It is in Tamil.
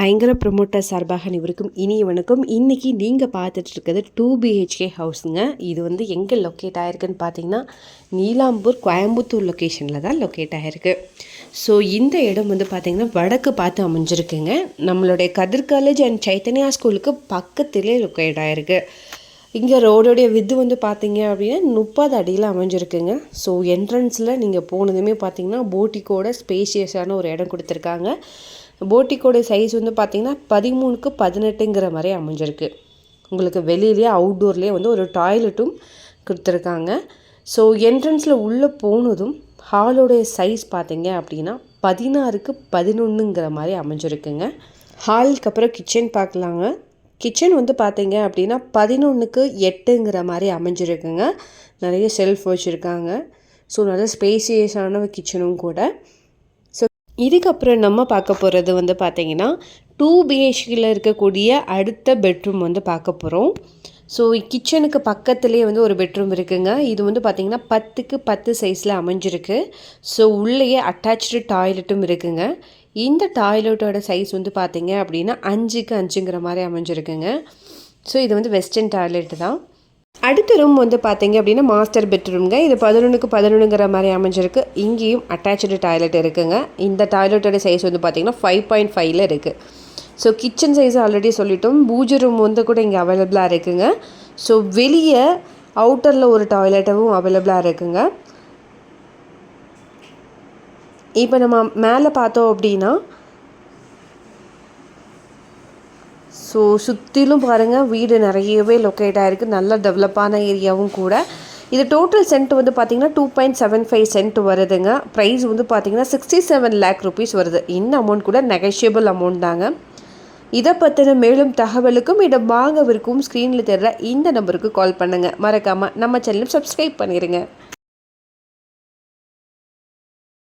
ஐங்கர ப்ரொமோட்டர் சார்பாக அனைவருக்கும் இனிய வணக்கம். இன்றைக்கி நீங்கள் பார்த்துட்டு இருக்கிறது 2 BHK ஹவுஸுங்க. இது வந்து எங்கே லொக்கேட் ஆகிருக்குன்னு பார்த்தீங்கன்னா நீலாம்பூர் கோயம்புத்தூர் லொக்கேஷனில் தான் லொக்கேட் ஆகிருக்கு. ஸோ இந்த இடம் வந்து பார்த்திங்கன்னா வடக்கு பார்த்து அமைஞ்சிருக்குங்க. நம்மளுடைய கதிர் காலேஜ் அண்ட் சைத்தன்யா ஸ்கூலுக்கு பக்கத்திலே லொக்கேட் ஆகிருக்கு. இங்கே ரோடோடைய வித்து வந்து பார்த்தீங்க அப்படின்னா 30 அடியில் அமைஞ்சிருக்குங்க. ஸோ என்ட்ரன்ஸில் நீங்கள் போனதுமே பார்த்தீங்கன்னா போட்டிக்கோட ஸ்பேஷியஸான ஒரு இடம் கொடுத்துருக்காங்க. போட்டிக்கோட சைஸ் வந்து பார்த்திங்கன்னா 13க்கு 18ங்கிற மாதிரி அமைஞ்சிருக்கு. உங்களுக்கு வெளியிலேயே அவுட்டோர்லேயே வந்து ஒரு டாய்லெட்டும் கொடுத்துருக்காங்க. ஸோ என்ட்ரன்ஸில் உள்ளே போனதும் ஹாலோடைய சைஸ் பார்த்திங்க அப்படின்னா 16க்கு 11ங்கிற மாதிரி அமைஞ்சிருக்குங்க. ஹாலுக்கு அப்புறம் கிச்சன் பார்க்கலாங்க. கிச்சன் வந்து பார்த்திங்க அப்படின்னா 11க்கு 8ங்கிற மாதிரி அமைஞ்சிருக்குங்க. நிறைய செல்ஃப் வச்சுருக்காங்க. ஸோ நல்ல ஸ்பேசியஸான கிச்சனும் கூட. இதுக்கப்புறம் நம்ம பார்க்க போகிறது வந்து பார்த்திங்கன்னா 2 BHKயில் இருக்கக்கூடிய அடுத்த பெட்ரூம் வந்து பார்க்க போகிறோம். ஸோ கிச்சனுக்கு பக்கத்துலேயே வந்து ஒரு பெட்ரூம் இருக்குங்க. இது வந்து பார்த்திங்கன்னா 10க்கு 10 சைஸில் அமைஞ்சிருக்கு. ஸோ உள்ளேயே அட்டாச்சு டாய்லெட்டும் இருக்குங்க. இந்த டாய்லெட்டோட சைஸ் வந்து பார்த்திங்க அப்படின்னா 5க்கு 5ங்கிற மாதிரி அமைஞ்சிருக்குங்க. ஸோ இது வந்து வெஸ்டர்ன் டாய்லெட்டு தான். அடுத்த ரூம் வந்து பார்த்தீங்க அப்படின்னா மாஸ்டர் பெட்ரூம்ங்க. இது 11க்கு 11ங்கிற மாதிரி அமைஞ்சிருக்கு. இங்கேயும் அட்டாச்சு டாய்லெட் இருக்குங்க. இந்த டாய்லெட்டோட சைஸ் வந்து பார்த்திங்கன்னா 5.5ல் இருக்குது. ஸோ கிச்சன் சைஸ் ஆல்ரெடி சொல்லிட்டோம். பூஜை ரூம் வந்து கூட இங்கே அவைலபிளாக இருக்குங்க. ஸோ வெளியே அவுட்டரில் ஒரு டாய்லெட்டும் அவைலபிளாக இருக்குங்க. இப்போ நம்ம மேலே பார்த்தோம் அப்படின்னா ஸோ சுற்றிலும் பாருங்கள் வீடு நிறையவே லொக்கேட் ஆகிருக்கு. நல்ல டெவலப்பான ஏரியாவும் கூட. இது டோட்டல் சென்ட் வந்து பார்த்திங்கன்னா 2.75 சென்ட் வருதுங்க. ப்ரைஸ் வந்து பார்த்திங்கன்னா 67 lakh rupees வருது. இந்த அமௌண்ட் கூட நெகஷியபிள் அமௌண்ட் தாங்க. இதை பற்றின மேலும் தகவலுக்கும் இடம் வாங்கவிருக்கும் ஸ்க்ரீனில் தெரிகிற இந்த நம்பருக்கு கால் பண்ணுங்கள். மறக்காமல் நம்ம சேனலும் சப்ஸ்கிரைப் பண்ணிடுங்க.